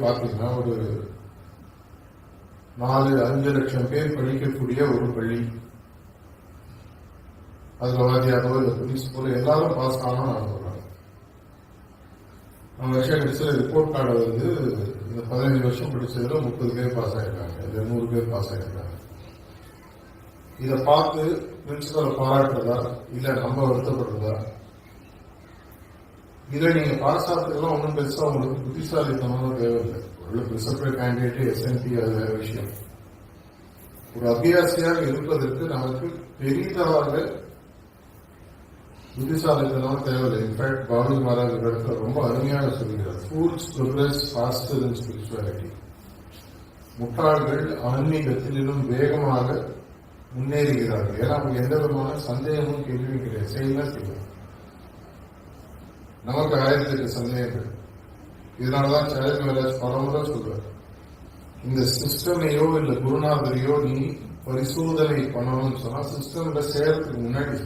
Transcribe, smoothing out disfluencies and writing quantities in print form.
பார்த்தீங்கன்னா ஒரு 4-5 லட்சம் பேர் படிக்கக்கூடிய ஒரு பள்ளி. அதுல வாதியாரோ இல்லை பிரின்சிபலோ எல்லாரும் பாஸ் ஆகணும் நான் சொல்றேன். நம்ம வருஷம் கடைசியில் ரிப்போர்ட் கார்டை வந்து இந்த 15 வருஷம் படிச்சதுல 30 பேர் பாஸ் ஆயிருக்காங்க, இல்லை 100 பேர் பாஸ் ஆயிருக்காங்க. இதை பார்த்து பிரின்சிபலை பாராட்டுறதா இல்லை நம்ம வருத்தப்படுறதா? இதை நீங்க பாஸ் ஆகிறதுக்கெல்லாம் ஒன்றும் பெருசா உங்களுக்கு புத்திசாலித்தனமும் தேவையில்லை. ஒரு ப்ரிசப்டர் கேண்டிடேட் எஸ்என்பி அது வேற விஷயம். ஒரு அபியாசியாக இருப்பதற்கு நமக்கு பெரிதாக புத்திசாலித்தனம் தேவையில்லை. இன்ஃபேக்ட் பாபு மகாராஜ் இடத்துல ரொம்ப அருமையாக சொல்கிறார், fools progress faster in spirituality. முட்டாள்கள் ஆன்மீகத்தில் இன்னும் வேகமாக முன்னேறுகிறார்கள். ஏன்னா அவங்க எந்த விதமான சந்தேகமும் கேள்வியும் கிடையாது, செய்யலாம் செய்யலாம். நமக்கு 1008 சந்தேகங்கள். இதனாலதான் சைல்ட் மேரேஜ் பலமுறை சொல்றாரு, இந்த சிஸ்டமையோ இல்ல குருநாதரையோ நீ பரிசோதனை பண்ணணும்னு சொன்னா சிஸ்டம்ல சேர்றதுக்கு முன்னாடி